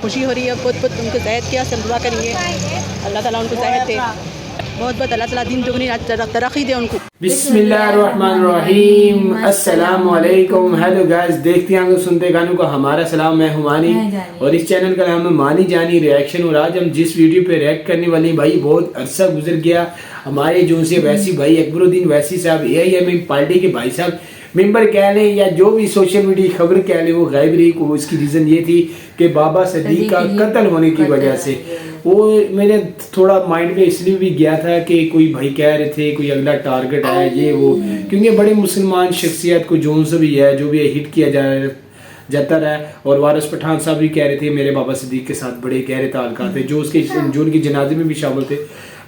खुशी हो रही है, बहुत बहुत उनको सेहत किया, सब दुआ करेंगे अल्लाह ताला उनको सेहत दे, बहुत बहुत अल्लाह ताला दिन दुगनी तरक्की दे उनको। बिस्मिल्लाहिर्रहमानिर्रहीम, अस्सलाम वालेकुम। हेलो गाइस, देखते हैं सुनते गानों को हमारा सलाम। मैं हूं मानी और इस चैनल का नाम है मानी जानी रिएक्शन। और आज हम जिस वीडियो पे रिएक्ट करने वाले भाई, बहुत अरसा गुजर गया हमारे जो से वैसी भाई अकबरुद्दीन वैसी साहब AIMM पार्टी के भाई साहब मेंबर कह लें या जो भी सोशल मीडिया खबर कह लें, वो गायब रही। को इसकी रीज़न ये थी कि बाबा सदीक का कत्ल होने की वजह से। वो मेरे थोड़ा माइंड में इसलिए भी गया था कि कोई भाई कह रहे थे कोई अगला टारगेट है ये वो, क्योंकि बड़े मुसलमान शख्सियत को जो से भी है जो भी हिट किया जाता रहा। और वारिस पठान साहब भी कह रहे थे मेरे बाबा सदीक के साथ बड़े गहरे ताल्लुकात थे, जो उसके जो उनकी जनाजे में भी शामिल थे।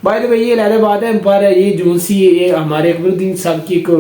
बाय द वे ये लहरे बात है, पर ये जो सी ये हमारे अकबरुद्दीन साहब की एक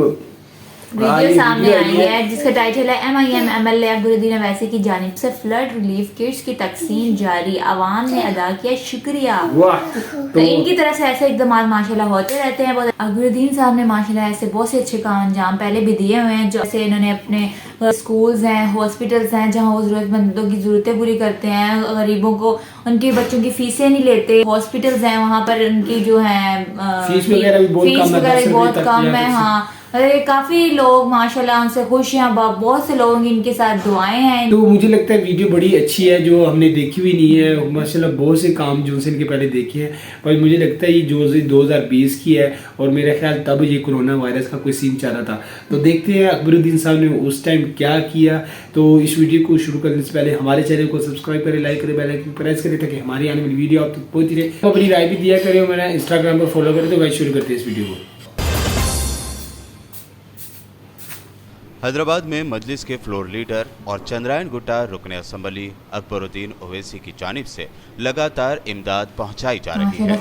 वीडियो सामने आई है जिसका टाइटल है MIM MLA अकबरुद्दीन अवैसी की जानिब से फ्लड रिलीफ किट्स की तकसीम जारी, आवाम ने अदा किया शुक्रिया। तो इनकी तरफ से ऐसे इकदाम माशाल्लाह होते रहते हैं। अकबरुद्दीन साहब ने माशाल्लाह ऐसे बहुत से अच्छे काम अंजाम पहले भी दिए हुए हैं, जैसे इन्होंने अपने स्कूल्स हैं, हॉस्पिटल्स हैं जहाँ वो जरूरतमंदों की जरूरतें पूरी करते हैं, गरीबों को उनके बच्चों की फीसें नहीं लेते। हॉस्पिटल्स हैं वहाँ पर उनकी जो है फीस वगैरह भी बहुत कम है। हाँ, अरे काफी लोग माशाल्लाह उनसे खुश हैं, बहुत से लोगों की इनके साथ दुआएं हैं। तो मुझे लगता है वीडियो बड़ी अच्छी है जो हमने देखी हुई नहीं है माशाल्लाह। बहुत से काम जो से इनके पहले देखे हैं, पर मुझे लगता है ये जो 2020 की है और मेरा ख्याल तब ये कोरोना वायरस का कोई सीन चल रहा था। तो देखते हैं अकबरुद्दीन साहब ने उस टाइम क्या किया। तो इस वीडियो को शुरू करने से पहले हमारे चैनल को सब्सक्राइब करें, लाइक करें, बेल आइकन प्रेस करें ताकि हमारी आने वाली वीडियो आप तक पहुंचती रहे। तो अपनी राय भी दिया करें, मेरा इंस्टाग्राम पर फॉलो करें। तो वही शुरू करते हैं इस वीडियो को। हैदराबाद में मजलिस के फ्लोर लीडर और चंद्रायन गुट्टा रुकने असम्बली अकबरुद्दीन ओवैसी की जानिब से लगातार इमदाद पहुंचाई जा रही है।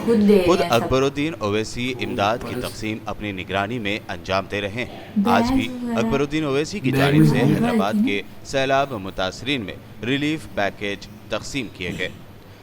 खुद अकबरुद्दीन ओवैसी इमदाद की तकसीम अपनी निगरानी में अंजाम दे रहे हैं। आज भी अकबरुद्दीन ओवैसी की जानिब से हैदराबाद के सैलाब मुतासरीन में रिलीफ पैकेज तकसीम किए गए।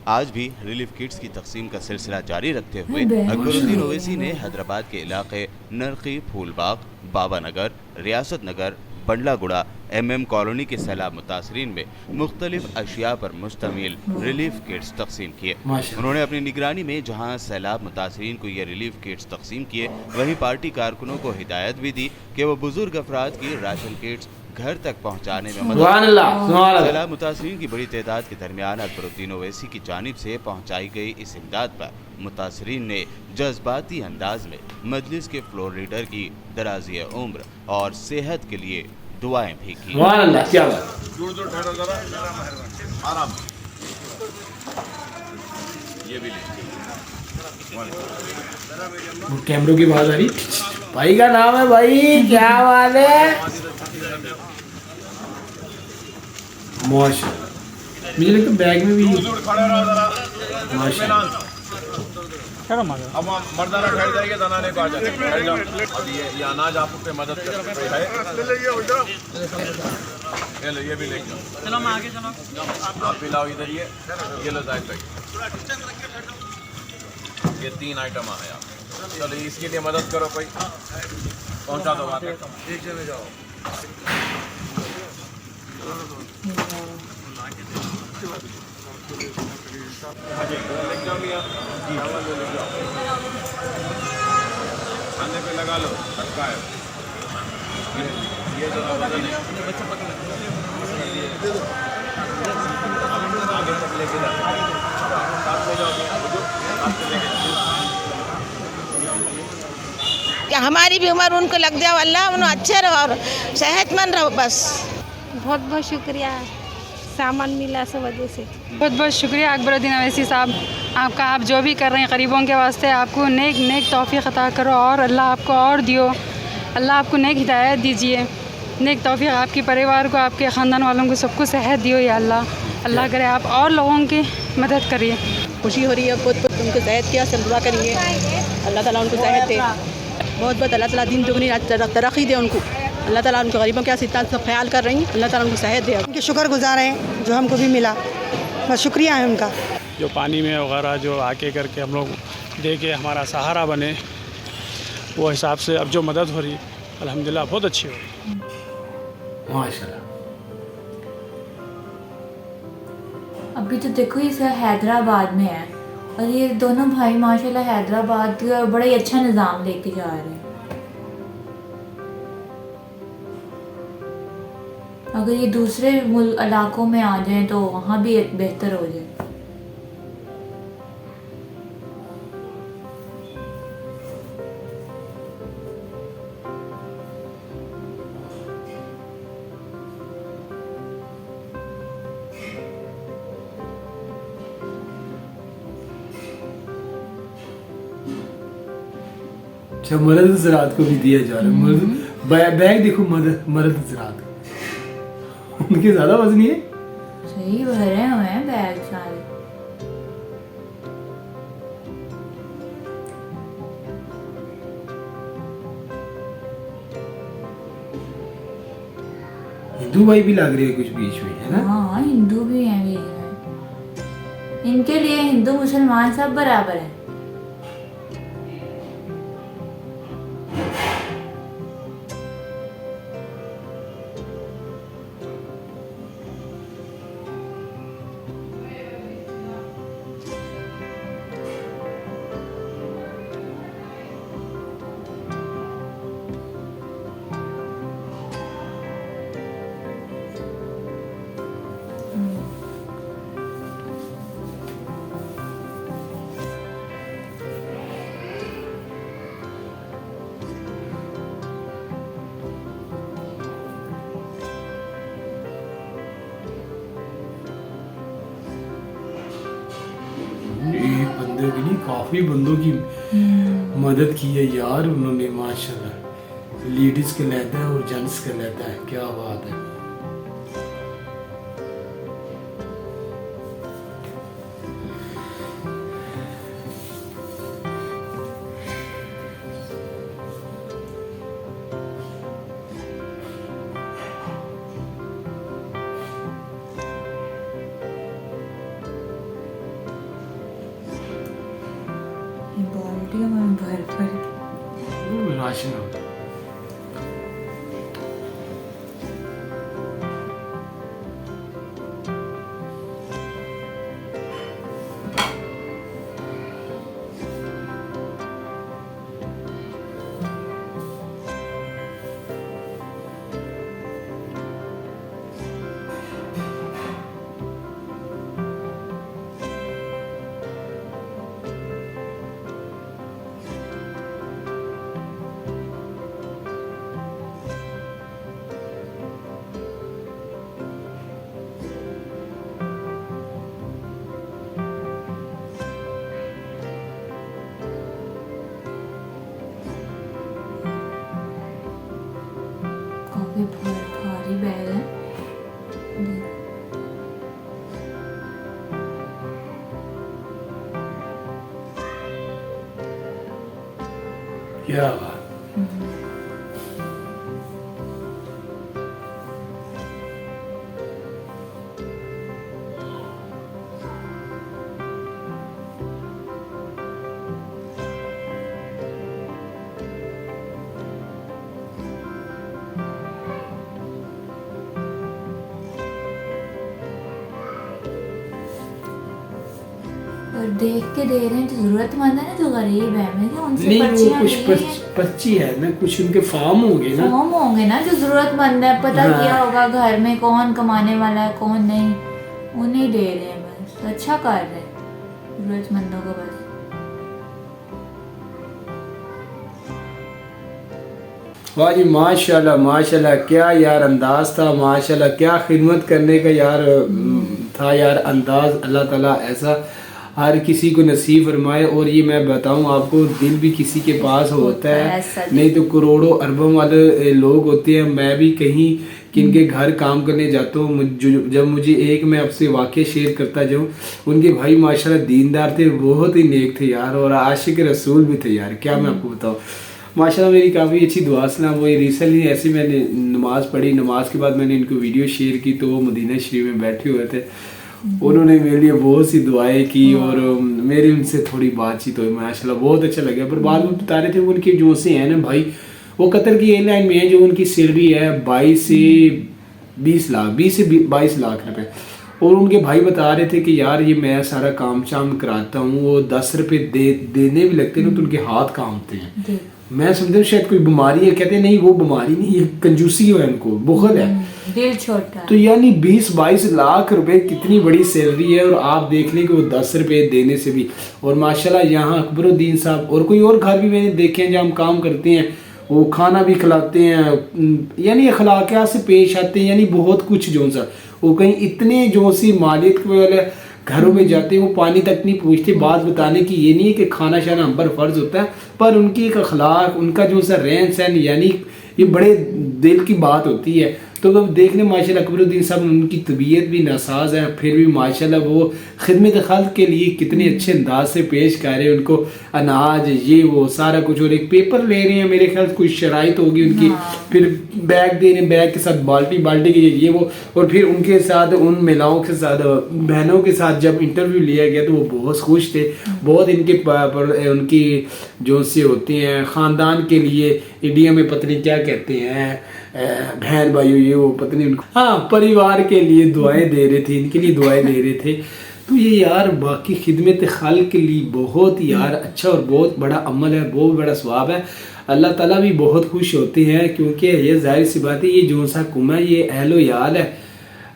आज भी रिलीफ किट्स की तकसीम का सिलसिला जारी रखते हुए अकबरुद्दीन ओवैसी ने हैदराबाद के इलाके नरकी, फूलबाग, बाबा नगर, रियासत नगर, बंडलागुड़ा, MM कॉलोनी के सैलाब मुतासरीन में मुख्तलिफ अशिया पर मुश्तमिल रिलीफ किट्स तकसीम किए। उन्होंने अपनी निगरानी में जहां सैलाब मुतासरीन को ये रिलीफ किट्स तकसीम किए, वहीं पार्टी कारकुनों को हिदायत भी दी कि वो बुजुर्ग अफराद की राशन किट्स घर तक पहुंचाने में मदद। सैलाब मुतासरीन की बड़ी तादाद के दरमियान अकबरुद्दीन ओवैसी की जानिब से पहुंचाई गई इस इमदाद पर मुतासरीन ने जज्बाती अंदाज में मजलिस के फ्लोर लीडर की दराज़ी उम्र और सेहत के लिए दुआएं भी की। कैमरों की बात आ रही, भाई का नाम है भाई, क्या बात है। माशाल्लाह, मुझे लगता है बैग में भी माशाल्लाह। अब मर्दाना ठहर जाएगा, दनाने को आ जाएगा। अब ये अनाज आप पे मदद कर है। ये लो, ये भी ले जाओ। चलो हम आगे चलो, आप भी लाओ इधर। ये लो जायद भाई, ये 3 आइटम है आप। चलो इसके लिए मदद करो, कोई पहुंचा दो वहाँ तक। एक जने जाओ। खाने पे लगा लो, अच्छा है। ये तो आगे तक लेके जाओ, साथ में जाओ। हमारी भी उम्र उनको लग जाओ, अल्लाह उन्हें अच्छे रहो और सेहतमंद रहो बस। बहुत बहुत शुक्रिया, सामान मिला सब वजह से। बहुत बहुत शुक्रिया अकबरुद्दीन अवैसी साहब आपका। आप जो भी कर रहे हैं गरीबों के वास्ते, आपको नेक नेक तौफीक अता करो और अल्लाह आपको और दियो। अल्लाह आपको नेक हिदायत दीजिए, नेक तौफीक आपके परिवार को, आपके ख़ानदान वालों को सबको सेहत दियो या अल्लाह। अल्लाह करे आप और लोगों की मदद करिए। खुशी हो रही है, बहुत बहुत उनको सेहत किया, सब दुआ करेंगे अल्लाह ताला उनको सेहत दे, बहुत बहुत अल्लाह ताला दिन दुगनी तरक्की दे उनको। अल्लाह ताला उनको गरीबों के इतना सब ख्याल कर रही हैं, अल्लाह ताला उनको सेहत दे। उनके शुक्रगुजार हैं जो हमको भी मिला, बस शुक्रिया है उनका। जो पानी में वगैरह जो आके करके हम लोग दे के हमारा सहारा बने, वो हिसाब से अब जो मदद हो रही अल्हम्दुलिल्लाह बहुत अच्छी हो रही माशाल्लाह। अब अभी तो देखो ये सब हैदराबाद में है और ये दोनों भाई माशाल्लाह हैदराबाद का बड़ा ही अच्छा निज़ाम लेके जा रहे हैं। अगर ये दूसरे इलाकों में आ जाएं तो वहाँ भी बेहतर हो जाए। अच्छा मर्द ज़रात को भी दिया जा रहा है। मर्द बैग देखो, मर्द ज़रात उनके ज्यादा वजनी है। सही भरे हुए हैं बैग सारे। हिंदू भाई भी लग रहे हैं कुछ बीच में, है ना? हाँ हिंदू भी हैं बीच में। इनके लिए हिंदू मुसलमान सब बराबर हैं। एक बंदे की नहीं, काफी बंदों की मदद की है यार उन्होंने माशाल्लाह। लेडीज का लेता है और जेंट्स का लेता है, क्या बात है। बाल्टियों में भर भर राशन होता है। काफी भारी बैग है। क्या बात। और देख के दे रहे हैं जो जरूरतमंद है ना, जो गरीब है मैं क्या उनसे नहीं वो पर्चियां कुछ ली हैं। पर्ची है ना, कुछ उनके फॉर्म होंगे ना। फॉर्म होंगे ना जो जरूरतमंद है, पता हाँ। किया होगा घर में कौन कमाने वाला है कौन नहीं, उन्हें दे रहे हैं बस। अच्छा कर रहे हैं जरूरतमंदों को बस। वाह जी माशाल्लाह माशाल्लाह, क्या यार अंदाज था माशाल्लाह, क्या खिदमत करने का यार था यार अंदाज। अल्लाह ताला ऐसा हर किसी को नसीब फरमाए। और ये मैं बताऊं आपको, दिल भी किसी के पास होता है, नहीं तो करोड़ों अरबों वाले लोग होते हैं। मैं भी कहीं किनके घर काम करने जाता हूँ, जब मुझे एक मैं आपसे वाक़या शेयर करता जाऊँ, उनके भाई माशाल्लाह दीनदार थे, बहुत ही नेक थे यार, और आशिक रसूल भी थे यार। क्या मैं आपको बताऊँ, माशाल्लाह मेरी काफ़ी अच्छी दुआ सलाम। वो रिसेंटली ऐसे मैंने नमाज़ पढ़ी, नमाज के बाद मैंने इनको वीडियो शेयर की, तो वो मदीना शरीफ में बैठे हुए थे, उन्होंने मेरे लिए बहुत सी दुआएं की और मेरी उनसे थोड़ी बातचीत हुई माशाल्लाह, बहुत अच्छा लगा। पर बाद में बता रहे थे वो उनके जो से हैं ना भाई, वो कतर की एयरलाइन में है, जो उनकी सैलरी है 22 से 20 लाख 20 से 22 लाख रुपए, और उनके भाई बता रहे थे कि यार ये मैं सारा काम शाम कराता हूँ, वो 10 रुपए देने भी लगते हैं तो उनके हाथ कांपते हैं। मैं समझता हूँ शायद कोई बीमारी है, कहते नहीं वो बीमारी नहीं, ये कंजूसी है, उनको बुखल है, दिल छोटा। तो यानी 20-22 लाख रुपए कितनी बड़ी सैलरी है, और आप देख लें कि वो 10 रुपए देने से भी। और माशाल्लाह यहाँ अकबरुद्दीन साहब और कोई और घर भी मैंने देखे हैं जहाँ हम काम करते हैं, वो खाना भी खिलाते हैं, यानी अखलाकियात से पेश आते हैं, यानी बहुत कुछ जो सा वो कहीं इतने जो सी मालियत वाले घरों में जाते हैं वो पानी तक नहीं पूछते। बात बताने की ये नहीं है कि खाना शाना हम पर फर्ज होता है, पर उनकी एक अखलाक, उनका जो सा रहन सहन, यानी ये बड़े दिल की बात होती है। तो अब देखने माशाल्लाह अकबरुद्दीन साहब, उनकी तबीयत भी नासाज है, फिर भी माशाल्लाह वो खिदमत खल्क के लिए कितने अच्छे अंदाज से पेश कर रहे हैं। उनको अनाज ये वो सारा कुछ, और एक पेपर ले रहे हैं, मेरे ख्याल से कुछ शराइत होगी उनकी, फिर बैग दे रहे हैं, बैग के साथ बाल्टी की ये वो। और फिर उनके साथ उन महिलाओं के साथ, बहनों के साथ जब इंटरव्यू लिया गया तो वो बहुत खुश थे, बहुत इनके उनकी जो से होती हैं ख़ानदान के लिए, इंडिया में पत्नी क्या कहते हैं, बहन भाइयों ये वो पत्नी, उनको हाँ परिवार के लिए दुआएं दे रहे थे, इनके लिए दुआएं दे रहे थे। तो ये यार बाकी खिदमत खल्क के लिए बहुत यार अच्छा और बहुत बड़ा अमल है, बहुत बड़ा सवाब है। अल्लाह ताला भी बहुत खुश होते हैं, क्योंकि ये जाहिर सी बात है, ये जो सा कुम है ये अहलो याल है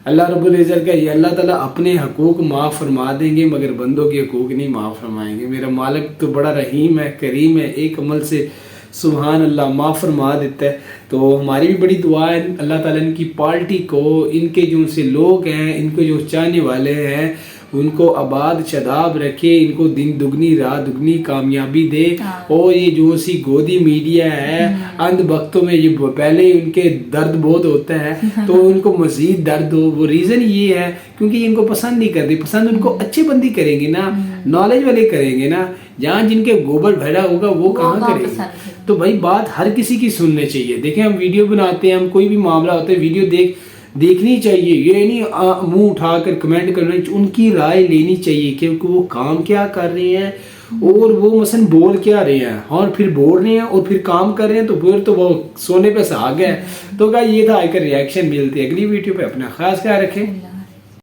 अल्लाह रब्बुल इज़्ज़त का। ये अल्लाह ताला अपने हकूक़ माफ़ फरमा देंगे, मगर बंदों के हकूक़ नहीं माफ़ फरमाएंगे। मेरा मालिक तो बड़ा रहीम है, करीम है, एक अमल से सुभान अल्लाह माफ़ फरमा देता है। तो हमारी भी बड़ी दुआ है अल्लाह ताला इनकी पार्टी को, इनके जो से लोग हैं, इनको जो चाहने वाले हैं, उनको आबाद शदाब रखे, इनको दिन दुगनी रात दुगनी कामयाबी दे। और ये जो सी गोदी मीडिया है, अंध वक्तों में ये पहले इनके दर्द बहुत होता है तो उनको मजीद दर्द हो। वो रीज़न ये है क्योंकि इनको पसंद नहीं करते, पसंद उनको अच्छे बंदी करेंगे ना, नॉलेज वाले करेंगे ना, जहाँ जिनके गोबर भरा होगा वो कहाँ करेंगे। तो भाई बात हर किसी की सुननी चाहिए। देखें हम वीडियो बनाते हैं, हम कोई भी मामला होता है वीडियो देखनी चाहिए, ये नहीं मुंह उठाकर कमेंट करना, उनकी राय लेनी चाहिए क्योंकि वो काम क्या कर रहे हैं और वो मसलन बोल क्या रहे हैं, और फिर बोल रहे हैं और फिर काम कर रहे हैं, तो फिर तो वो सोने पे सुहागा है। तो क्या ये था, आकर रिएक्शन मिलती है अगली वीडियो पे। अपना खास ख्याल रखें।